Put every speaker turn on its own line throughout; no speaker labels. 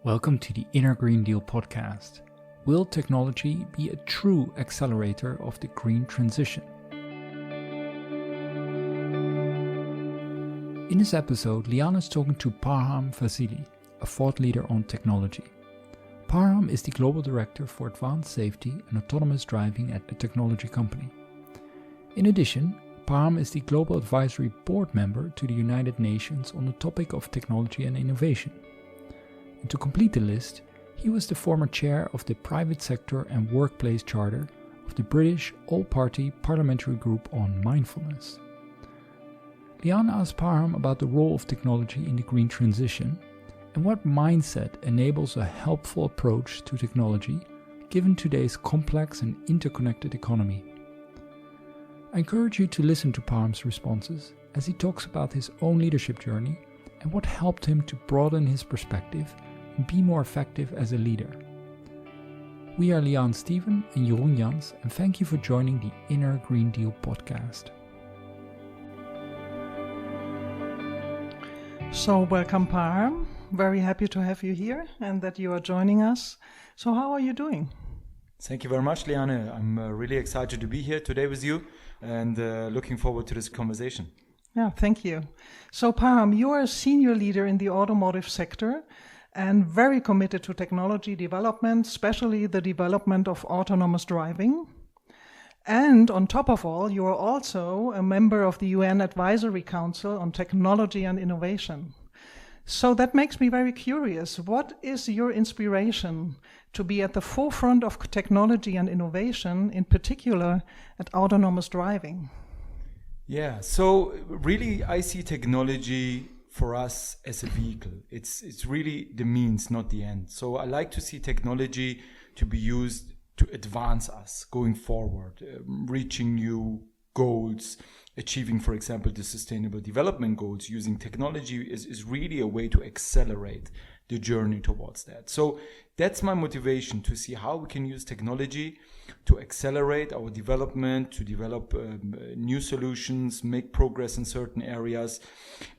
Welcome to the Inner Green Deal podcast. Will technology be a true accelerator of the green transition? In this episode, Liane is talking to Parham Vasaiely, a thought leader on technology. Parham is the Global Director for Advanced Safety and Autonomous Driving at a technology company. In addition, Parham is the Global Advisory Board member to the United Nations on the topic of technology and innovation. And to complete the list, he was the former chair of the Private Sector and Workplace Charter of the British All-Party Parliamentary Group on Mindfulness. Liane asked Parham about the role of technology in the green transition and what mindset enables a helpful approach to technology given today's complex and interconnected economy. I encourage you to listen to Parham's responses as he talks about his own leadership journey and what helped him to broaden his perspective and be more effective as a leader. We are Liane Steven and Jeroen Jans, and thank you for joining the Inner Green Deal podcast.
So welcome, Parham. Very happy to have you here and that you are joining us. So how are you doing?
Thank you very much, Liane. I'm really excited to be here today with you and looking forward to this conversation.
Yeah, thank you. So Parham, you are a senior leader in the automotive sector and very committed to technology development, especially the development of autonomous driving. And on top of all, you are also a member of the UN Advisory Council on Technology and Innovation. So that makes me very curious. What is your inspiration to be at the forefront of technology and innovation, in particular at autonomous driving?
Yeah, so really I see technology for us as a vehicle. It's really the means, not the end. So I like to see technology to be used to advance us going forward, reaching new goals, achieving, for example, the Sustainable Development Goals. Using technology is really a way to accelerate the journey towards that. So that's my motivation, to see how we can use technology to accelerate our development, to develop new solutions, make progress in certain areas.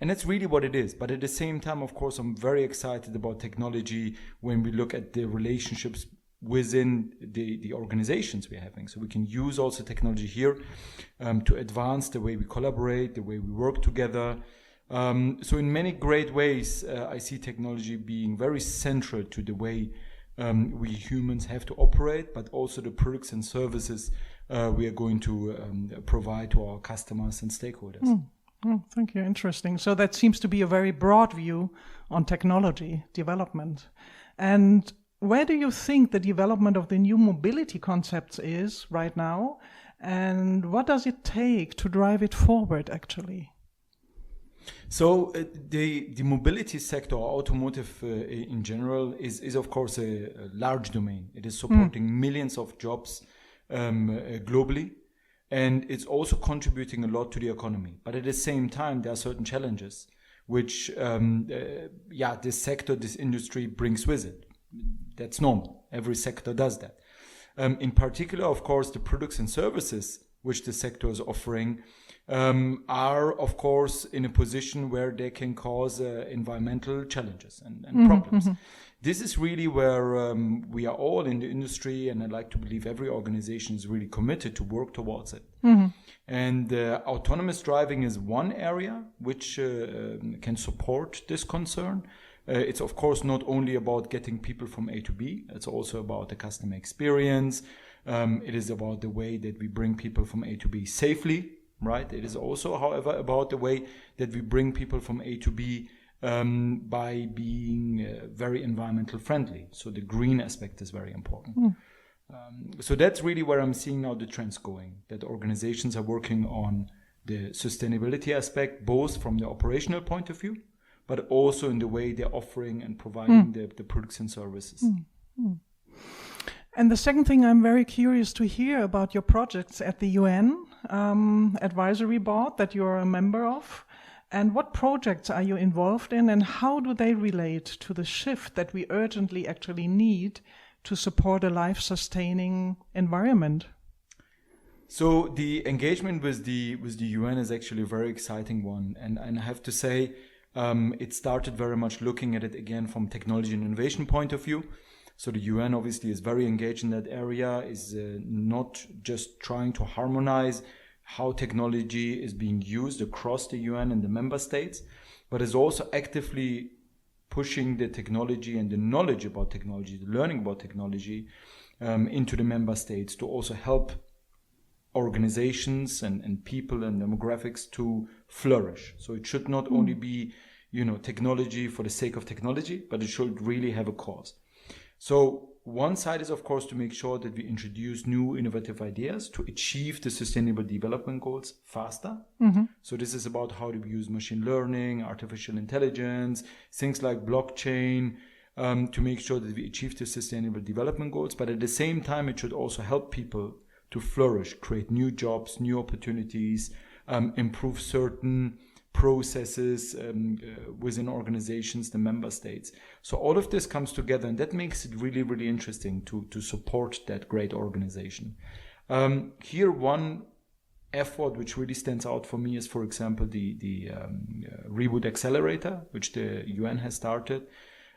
And that's really what it is. But at the same time, of course, I'm very excited about technology when we look at the relationships within the organizations we're having. So we can use also technology here to advance the way we collaborate, the way we work together. So in many great ways, I see technology being very central to the way we humans have to operate, but also the products and services we are going to provide to our customers and stakeholders.
Oh, thank you. Interesting. So that seems to be a very broad view on technology development. And where do you think the development of the new mobility concepts is right now? And what does it take to drive it forward, actually?
So the mobility sector, automotive in general, is of course a large domain. It is supporting millions of jobs globally, and it's also contributing a lot to the economy. But at the same time, there are certain challenges which this sector, this industry brings with it. That's normal. Every sector does that. In particular, of course, the products and services which the sector is offering are, of course, in a position where they can cause environmental challenges and problems. This is really where we are all in the industry, and I like to believe every organization is really committed to work towards it. And autonomous driving is one area which can support this concern. It's, of course, not only about getting people from A to B. It's also about the customer experience. It is about the way that we bring people from A to B safely, right? It is also, however, about the way that we bring people from A to B by being very environmental friendly. So the green aspect is very important. So that's really where I'm seeing now the trends going, that organizations are working on the sustainability aspect, both from the operational point of view, but also in the way they're offering and providing the products and services.
And the second thing, I'm very curious to hear about your projects at the UN Advisory Board that you're a member of. And what projects are you involved in, and how do they relate to the shift that we urgently actually need to support a life-sustaining environment?
So the engagement with the UN is actually a very exciting one. And I have to say, It started very much looking at it again from technology and innovation point of view. So the UN obviously is very engaged in that area, is not just trying to harmonize how technology is being used across the UN and the member states, but is also actively pushing the technology and the knowledge about technology, the learning about technology into the member states to also help organizations and people and demographics to flourish. So it should not only be, technology for the sake of technology, but it should really have a cause. So one side is, of course, to make sure that we introduce new innovative ideas to achieve the Sustainable Development Goals faster. Mm-hmm. So this is about how to use machine learning, artificial intelligence, things like blockchain, to make sure that we achieve the Sustainable Development Goals. But at the same time, it should also help people to flourish, create new jobs, new opportunities, improve certain processes within organizations, the member states. So all of this comes together, and that makes it really, really interesting to support that great organization. Here, one effort which really stands out for me is, for example, the Reboot Accelerator, which the UN has started.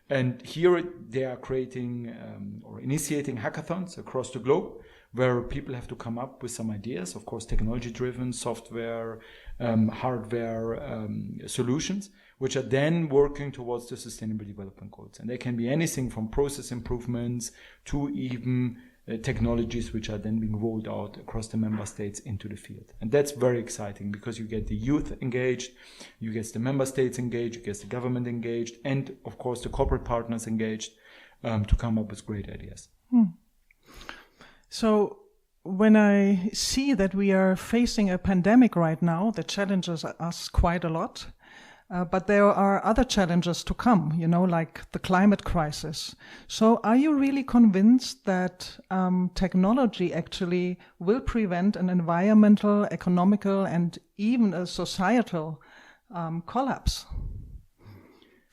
And here they are creating or initiating hackathons across the globe, where people have to come up with some ideas, of course, technology-driven, software, hardware solutions, which are then working towards the Sustainable Development Goals. And they can be anything from process improvements to even technologies which are then being rolled out across the member states into the field. And that's very exciting because you get the youth engaged, you get the member states engaged, you get the government engaged, and of course the corporate partners engaged to come up with great ideas.
So when I see that we are facing a pandemic right now that challenges us quite a lot, but there are other challenges to come, like the climate crisis. So are you really convinced that technology actually will prevent an environmental, economical, and even a societal collapse?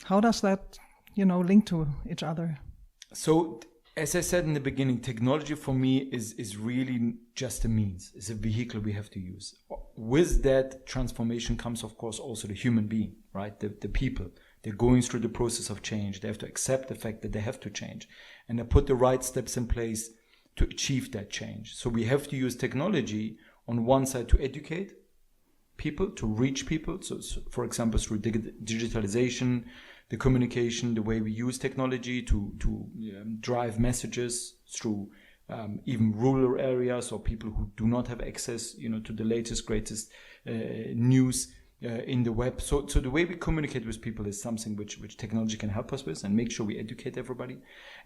How does that, link to each other?
So, as I said in the beginning, technology for me is really just a means. It's a vehicle we have to use. With that transformation comes, of course, also the human being, right? The people. They're going through the process of change. They have to accept the fact that they have to change. And they put the right steps in place to achieve that change. So we have to use technology on one side to educate people, to reach people. So for example, through digitalization, the communication, the way we use technology to drive messages through even rural areas or people who do not have access, to the latest, greatest news in the web. So the way we communicate with people is something which technology can help us with and make sure we educate everybody.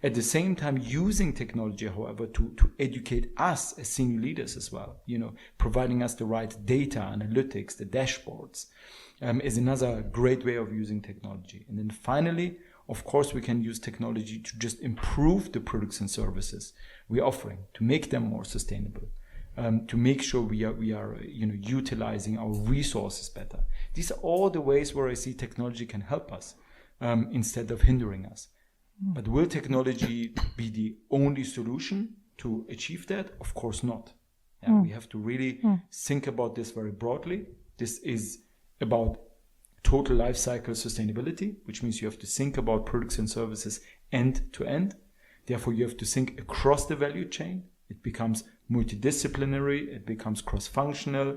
At the same time, using technology, however, to educate us as senior leaders as well, providing us the right data, analytics, the dashboards, is another great way of using technology. And then finally, of course, we can use technology to just improve the products and services we're offering, to make them more sustainable, to make sure we are utilizing our resources better. These are all the ways where I see technology can help us instead of hindering us. But will technology be the only solution to achieve that? Of course not. We have to really think about this very broadly. This is about total life cycle sustainability, which means you have to think about products and services end to end. Therefore, you have to think across the value chain. It becomes multidisciplinary, it becomes cross-functional,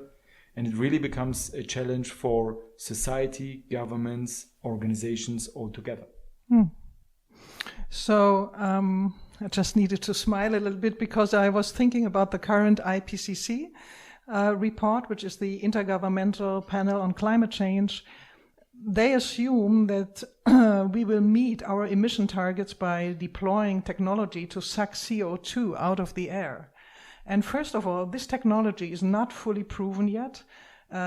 and it really becomes a challenge for society, governments, organizations altogether.
So I just needed to smile a little bit because I was thinking about the current IPCC report, which is the Intergovernmental Panel on Climate Change. They assume that we will meet our emission targets by deploying technology to suck CO2 out of the air. And first of all, this technology is not fully proven yet.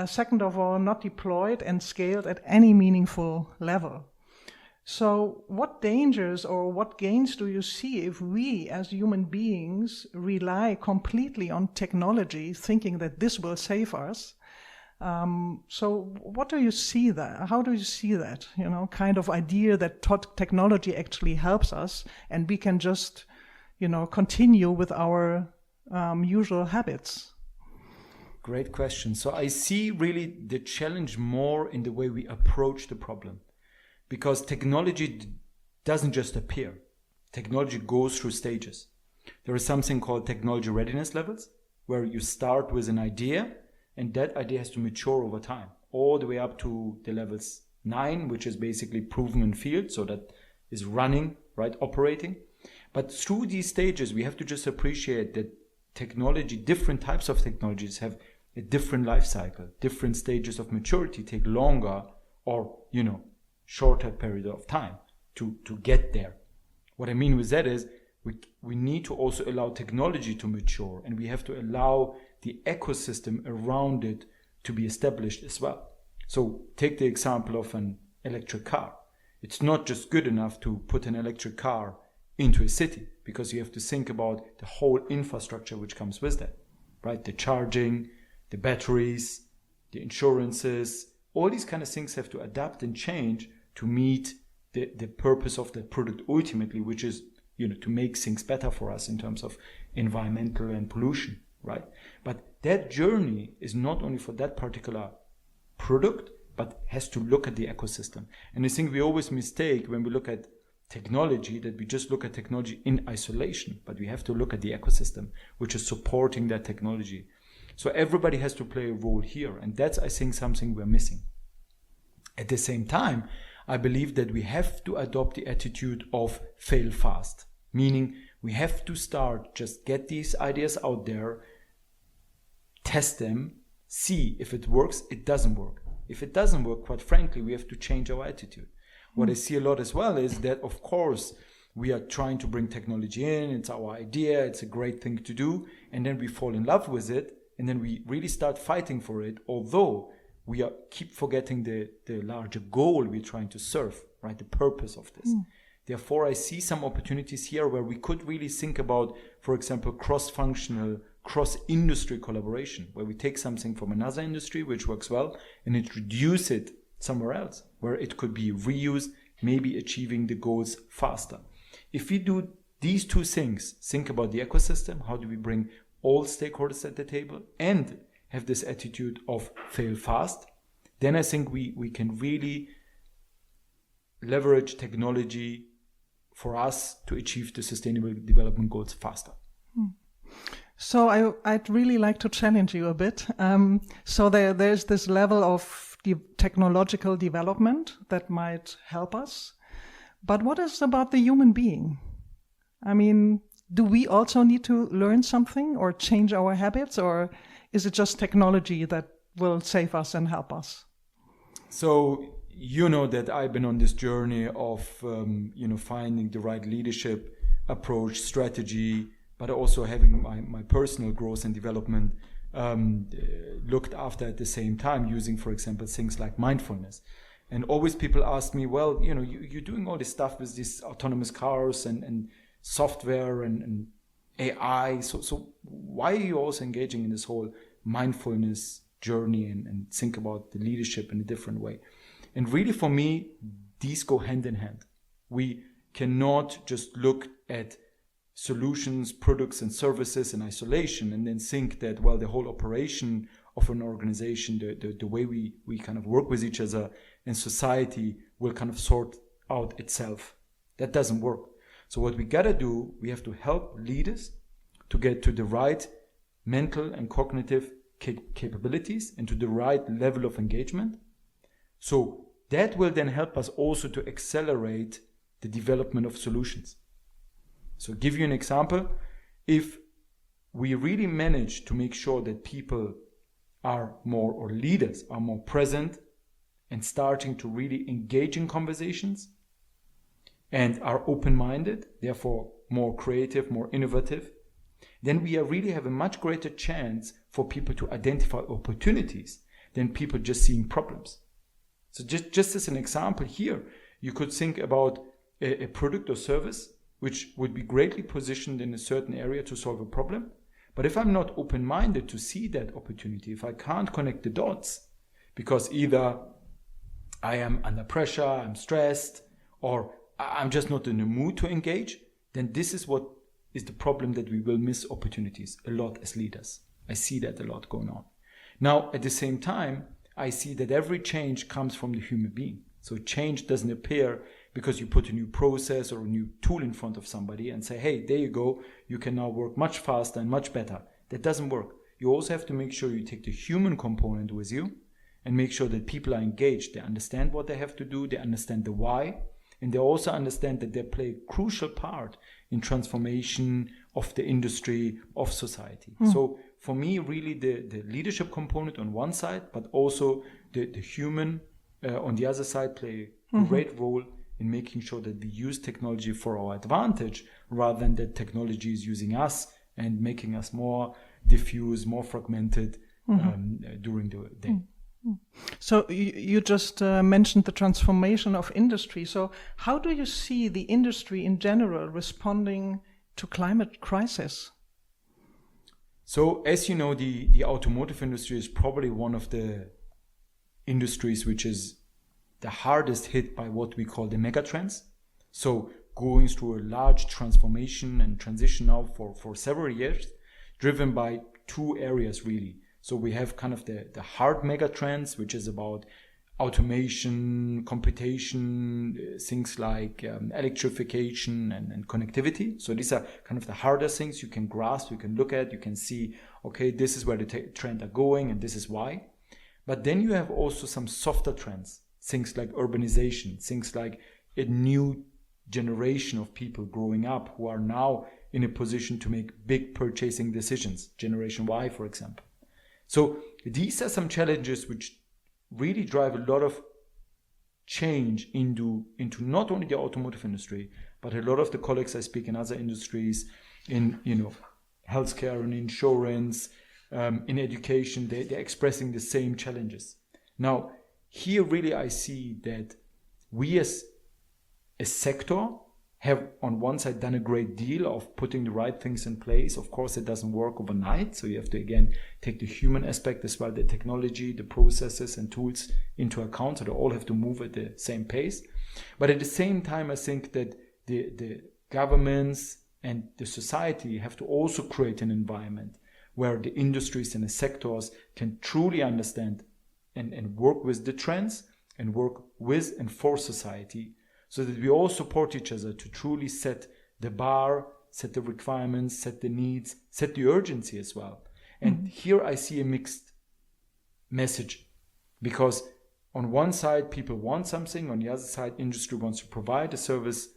Second of all, not deployed and scaled at any meaningful level. So what dangers or what gains do you see if we as human beings rely completely on technology, thinking that this will save us? So what do you see there? How do you see that, kind of idea that technology actually helps us and we can just, continue with our usual habits?
Great question. So I see really the challenge more in the way we approach the problem, because technology doesn't just appear. Technology goes through stages. There is something called technology readiness levels, where you start with an idea and that idea has to mature over time, all the way up to the levels 9, which is basically proven in field, so that is running, right, operating. But through these stages, we have to just appreciate that technology, different types of technologies have a different life cycle. Different stages of maturity take longer or, shorter period of time to get there. What I mean with that is we need to also allow technology to mature, and we have to allow the ecosystem around it to be established as well. So take the example of an electric car. It's not just good enough to put an electric car into a city, because you have to think about the whole infrastructure which comes with that, right? The charging, the batteries, the insurances, all these kind of things have to adapt and change to meet the purpose of the product ultimately, which is, to make things better for us in terms of environmental and pollution, right? But that journey is not only for that particular product, but has to look at the ecosystem. And I think we always mistake when we look at technology that we just look at technology in isolation, but we have to look at the ecosystem which is supporting that technology. So everybody has to play a role here, and that's, I think, something we're missing. At the same time, I believe that we have to adopt the attitude of fail fast, meaning we have to start, just get these ideas out there, test them, see if it works, it doesn't work. If it doesn't work, quite frankly, we have to change our attitude. What I see a lot as well is that, of course, we are trying to bring technology in, it's our idea, it's a great thing to do, and then we fall in love with it, and then we really start fighting for it, although we keep forgetting the larger goal we're trying to serve, right? The purpose of this. Therefore, I see some opportunities here where we could really think about, for example, cross-functional, cross-industry collaboration, where we take something from another industry which works well and introduce it somewhere else, where it could be reused, maybe achieving the goals faster. If we do these two things, think about the ecosystem, how do we bring all stakeholders at the table, and have this attitude of fail fast, then I think we can really leverage technology for us to achieve the sustainable development goals faster.
So I'd really like to challenge you a bit. So there's this level of technological development that might help us. But what is about the human being? I mean, do we also need to learn something or change our habits, or is it just technology that will save us and help us?
So you know that I've been on this journey of finding the right leadership approach, strategy, but also having my personal growth and development looked after at the same time, using, for example, things like mindfulness. And always people ask me, well, you're doing all this stuff with these autonomous cars and software and AI. So why are you also engaging in this whole mindfulness journey and think about the leadership in a different way? And really, for me, these go hand in hand. We cannot just look at solutions, products and services in isolation and then think that, well, the whole operation of an organization, the way we kind of work with each other in society will kind of sort out itself. That doesn't work. So what we gotta do, we have to help leaders to get to the right mental and cognitive capabilities and to the right level of engagement. So that will then help us also to accelerate the development of solutions. So give you an example, if we really manage to make sure that people are more, or leaders are more present and starting to really engage in conversations and are open-minded, therefore more creative, more innovative, then we really have a much greater chance for people to identify opportunities than people just seeing problems. So just as an example here, you could think about a product or service which would be greatly positioned in a certain area to solve a problem. But if I'm not open-minded to see that opportunity, if I can't connect the dots, because either I am under pressure, I'm stressed, or I'm just not in the mood to engage, then this is what is the problem, that we will miss opportunities a lot as leaders. I see that a lot going on. Now, at the same time, I see that every change comes from the human being. So change doesn't appear because you put a new process or a new tool in front of somebody and say, hey, there you go, you can now work much faster and much better. That doesn't work. You also have to make sure you take the human component with you and make sure that people are engaged. They understand what they have to do, they understand the why, and they also understand that they play a crucial part in transformation of the industry, of society. So for me, really the leadership component on one side, but also the human on the other side play a great role in making sure that we use technology for our advantage rather than that technology is using us and making us more diffuse, more fragmented during the day.
So you just mentioned the transformation of industry. So how do you see the industry in general responding to climate crisis?
So as you know, the automotive industry is probably one of the industries which is the hardest hit by what we call the megatrends. So going through a large transformation and transition now for several years, driven by two areas really. So we have kind of the hard megatrends, which is about automation, computation, things like electrification and connectivity. So these are kind of the harder things you can grasp, you can look at, you can see, okay, this is where the trend are going and this is why. But then you have also some softer trends, things like urbanization, things like a new generation of people growing up who are now in a position to make big purchasing decisions, Generation Y, for example. So these are some challenges which really drive a lot of change into not only the automotive industry, but a lot of the colleagues I speak in other industries, in healthcare and insurance, in education, they're expressing the same challenges. Now, here really I see that we as a sector have on one side done a great deal of putting the right things in place. Of course, it doesn't work overnight. So you have to, again, take the human aspect as well, the technology, the processes and tools into account. So they all have to move at the same pace. But at the same time, I think that the governments and the society have to also create an environment where the industries and the sectors can truly understand and work with the trends and work with and for society, so that we all support each other to truly set the bar, set the requirements, set the needs, set the urgency as well. And here I see a mixed message, because on one side people want something, on the other side industry wants to provide a service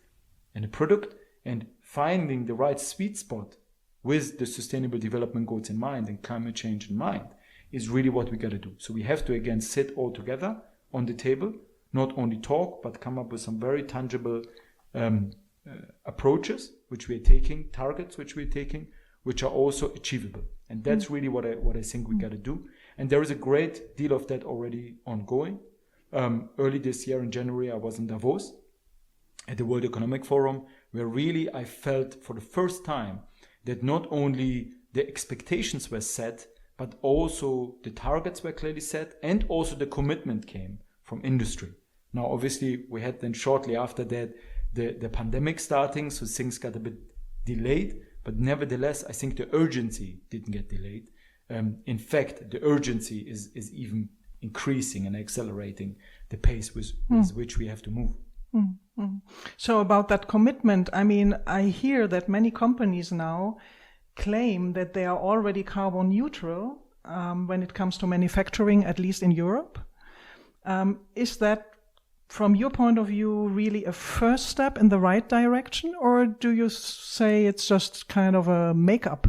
and a product, and finding the right sweet spot with the sustainable development goals in mind and climate change in mind is really what we got to do. So we have to again sit all together on the table, not only talk, but come up with some very tangible approaches which we're taking, targets which we're taking, which are also achievable. And that's really what I think we got to do. And there is a great deal of that already ongoing. Early this year in January, I was in Davos at the World Economic Forum, where really I felt for the first time that not only the expectations were set, but also the targets were clearly set, and also the commitment came from industry. Now, obviously, we had then shortly after that the pandemic starting, so things got a bit delayed, but nevertheless, I think the urgency didn't get delayed. In fact, the urgency is even increasing and accelerating the pace with which we have to move.
So about that commitment, I mean, I hear that many companies now claim that they are already carbon neutral when it comes to manufacturing, at least in Europe. Is that, from your point of view, really a first step in the right direction, or do you say it's just kind of a make-up?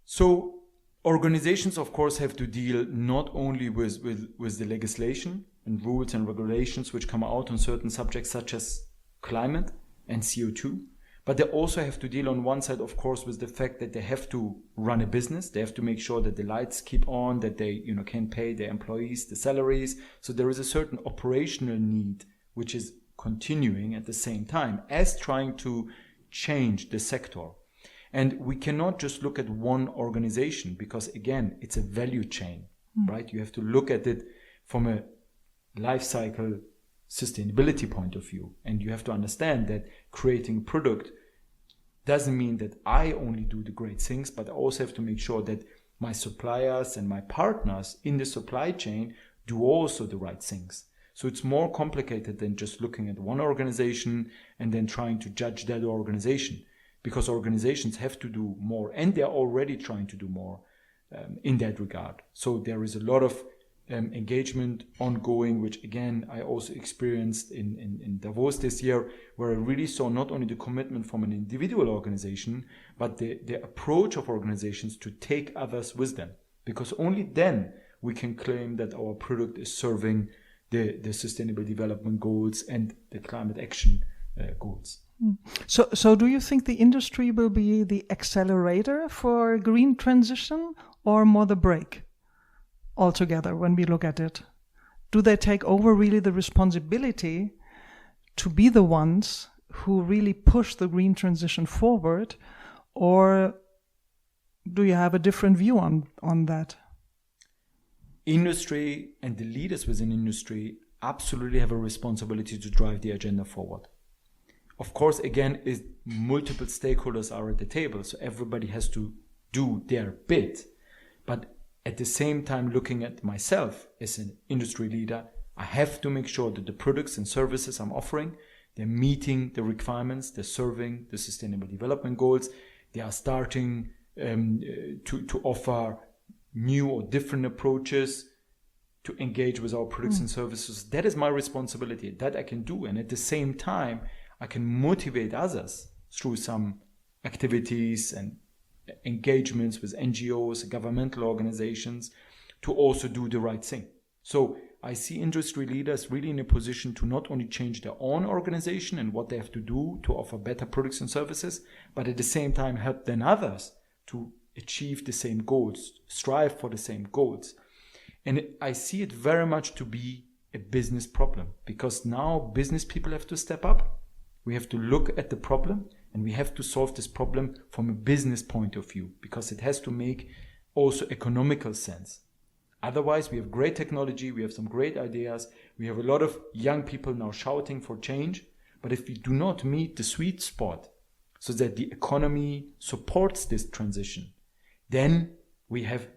So organizations, of course, have to deal not only with the legislation and rules and regulations which come out on certain subjects such as climate and CO2, but they also have to deal on one side, of course, with the fact that they have to run a business. They have to make sure that the lights keep on, that they can pay their employees the salaries. So there is a certain operational need which is continuing at the same time as trying to change the sector. And we cannot just look at one organization, because again, it's a value chain, right? You have to look at it from a life cycle sustainability point of view. And you have to understand that creating a product doesn't mean that I only do the great things, but I also have to make sure that my suppliers and my partners in the supply chain do also the right things. So it's more complicated than just looking at one organization and then trying to judge that organization, because organizations have to do more, and they're already trying to do more in that regard. So there is a lot of engagement ongoing, which again I also experienced in Davos this year, where I really saw not only the commitment from an individual organization, but the approach of organizations to take others with them, because only then we can claim that our product is serving the Sustainable Development Goals and the climate action goals.
So do you think the industry will be the accelerator for green transition or more the brake altogether when we look at it? Do they take over really the responsibility to be the ones who really push the green transition forward, or do you have a different view on that?
Industry and the leaders within industry absolutely have a responsibility to drive the agenda forward. Of course, again, multiple stakeholders are at the table, so everybody has to do their bit. But at the same time, looking at myself as an industry leader, I have to make sure that the products and services I'm offering, they're meeting the requirements, they're serving the Sustainable Development Goals, they are starting to offer new or different approaches to engage with our products and services. That is my responsibility. That I can do. And at the same time, I can motivate others through some activities and engagements with NGOs, governmental organizations, to also do the right thing. So I see industry leaders really in a position to not only change their own organization and what they have to do to offer better products and services, but at the same time help then others to achieve the same goals, strive for the same goals. And I see it very much to be a business problem, because now business people have to step up. We have to look at the problem and we have to solve this problem from a business point of view, because it has to make also economical sense. Otherwise, we have great technology, we have some great ideas, we have a lot of young people now shouting for change, but if we do not meet the sweet spot so that the economy supports this transition, then we have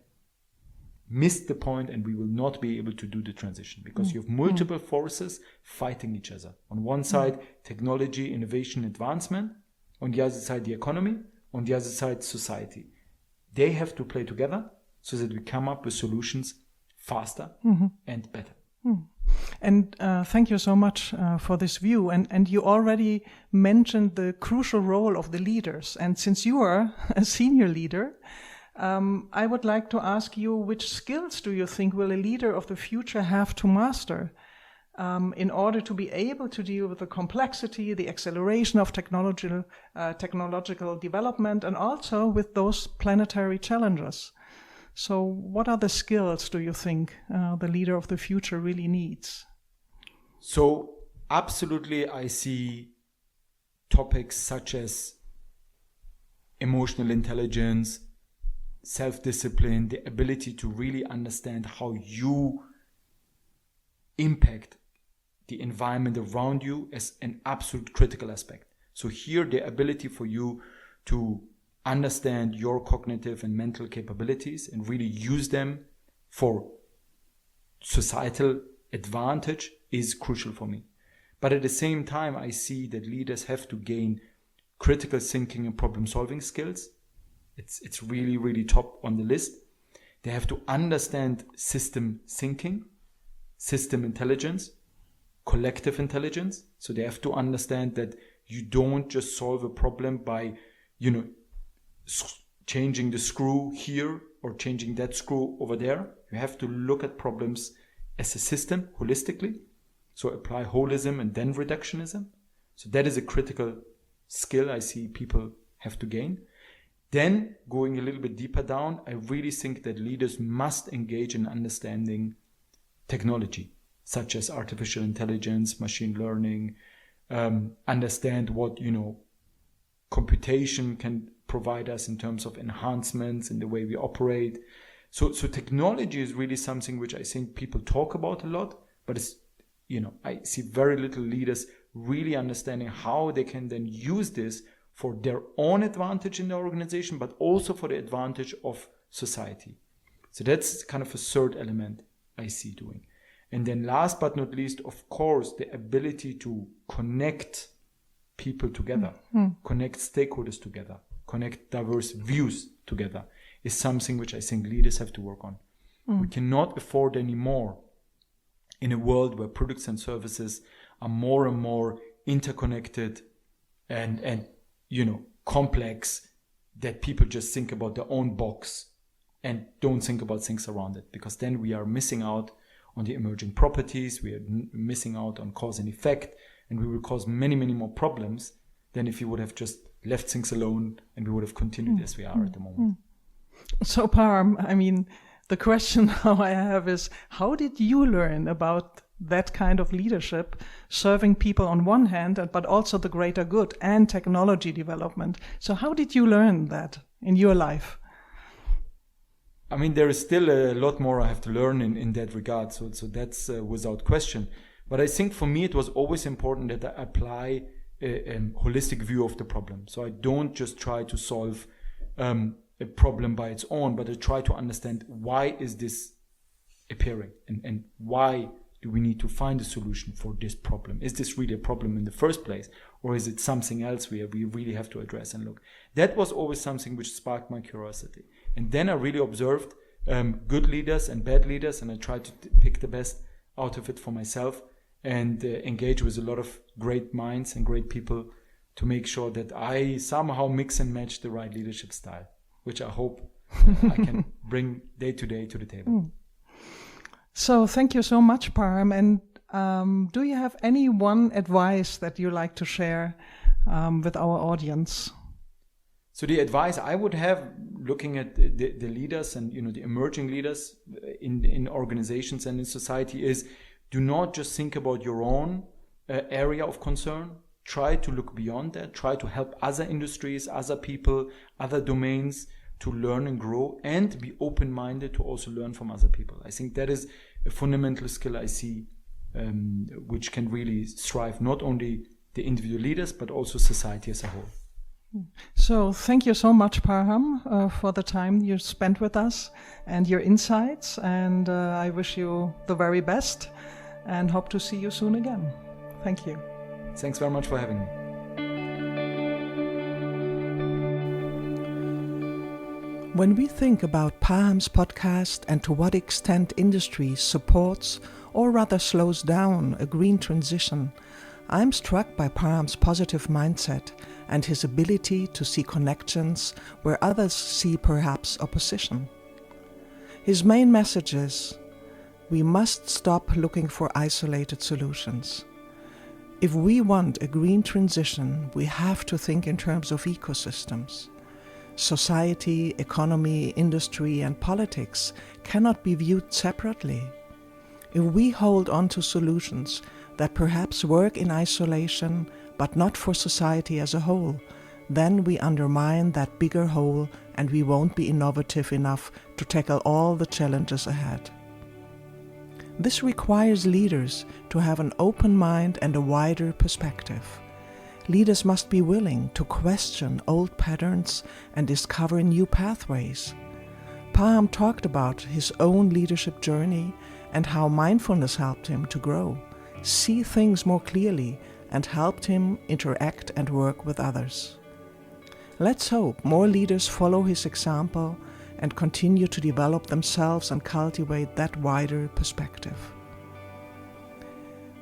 missed the point and we will not be able to do the transition, because you have multiple forces fighting each other. On one side, technology, innovation, advancement. On the other side, the economy. On the other side, society. They have to play together so that we come up with solutions faster and better.
And thank you so much for this view. And you already mentioned the crucial role of the leaders. And since you are a senior leader, I would like to ask you, which skills do you think will a leader of the future have to master in order to be able to deal with the complexity, the acceleration of technological development, and also with those planetary challenges? So what are the skills do you think the leader of the future really needs?
So absolutely, I see topics such as emotional intelligence, self-discipline, the ability to really understand how you impact the environment around you as an absolute critical aspect. So here, the ability for you to understand your cognitive and mental capabilities and really use them for societal advantage is crucial for me. But at the same time, I see that leaders have to gain critical thinking and problem-solving skills. It's really, really top on the list. They have to understand system thinking, system intelligence, collective intelligence. So they have to understand that you don't just solve a problem by, changing the screw here or changing that screw over there. You have to look at problems as a system holistically. So apply holism and then reductionism. So that is a critical skill I see people have to gain. Then, going a little bit deeper down, I really think that leaders must engage in understanding technology, such as artificial intelligence, machine learning, understand what, computation can provide us in terms of enhancements in the way we operate. So technology is really something which I think people talk about a lot, but it's, I see very little leaders really understanding how they can then use this for their own advantage in the organization, but also for the advantage of society. So that's kind of a third element I see doing. And then last but not least, of course, the ability to connect people together, connect stakeholders together, connect diverse views together is something which I think leaders have to work on. We cannot afford anymore in a world where products and services are more and more interconnected and complex, that people just think about their own box and don't think about things around it, because then we are missing out on the emerging properties, we are missing out on cause and effect, and we will cause many, many more problems than if you would have just left things alone and we would have continued as we are at the moment.
So Parham, I mean, the question now I have is, how did you learn about that kind of leadership, serving people on one hand, but also the greater good and technology development? So how did you learn that in your life?
I mean, there is still a lot more I have to learn in that regard. So that's without question. But I think for me, it was always important that I apply a holistic view of the problem. So I don't just try to solve a problem by its own, but I try to understand why is this appearing and why do we need to find a solution for this problem? Is this really a problem in the first place, or is it something else we really have to address and look? That was always something which sparked my curiosity. And then I really observed good leaders and bad leaders, and I tried to pick the best out of it for myself and engage with a lot of great minds and great people to make sure that I somehow mix and match the right leadership style, which I hope I can bring day to day to the table.
So thank you so much, Parham. And do you have any one advice that you like to share with our audience?
So the advice I would have, looking at the leaders and the emerging leaders in organizations and in society, is do not just think about your own area of concern. Try to look beyond that. Try to help other industries, other people, other domains to learn and grow, and be open-minded to also learn from other people. I think that is a fundamental skill I see, which can really strive not only the individual leaders, but also society as a whole.
So thank you so much, Parham, for the time you spent with us and your insights. And I wish you the very best and hope to see you soon again. Thank you.
Thanks very much for having me.
When we think about Parham's podcast and to what extent industry supports or rather slows down a green transition, I'm struck by Parham's positive mindset and his ability to see connections where others see perhaps opposition. His main message is, we must stop looking for isolated solutions. If we want a green transition, we have to think in terms of ecosystems. Society, economy, industry, and politics cannot be viewed separately. If we hold on to solutions that perhaps work in isolation, but not for society as a whole, then we undermine that bigger whole and we won't be innovative enough to tackle all the challenges ahead. This requires leaders to have an open mind and a wider perspective. Leaders must be willing to question old patterns and discover new pathways. Parham talked about his own leadership journey and how mindfulness helped him to grow, see things more clearly, and helped him interact and work with others. Let's hope more leaders follow his example and continue to develop themselves and cultivate that wider perspective.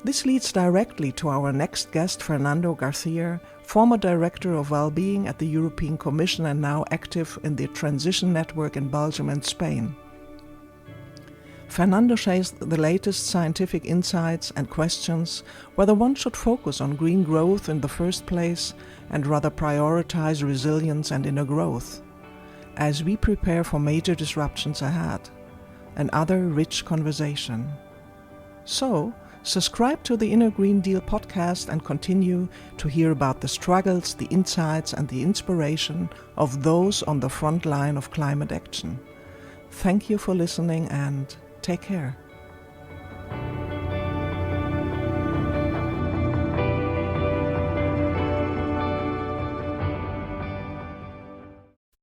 This leads directly to our next guest, Fernando Garcia, former Director of Wellbeing at the European Commission and now active in the Transition Network in Belgium and Spain. Fernando shares the latest scientific insights and questions whether one should focus on green growth in the first place and rather prioritize resilience and inner growth, as we prepare for major disruptions ahead, another rich conversation. So, subscribe to the Inner Green Deal podcast and continue to hear about the struggles, the insights, and the inspiration of those on the front line of climate action. Thank you for listening and take care.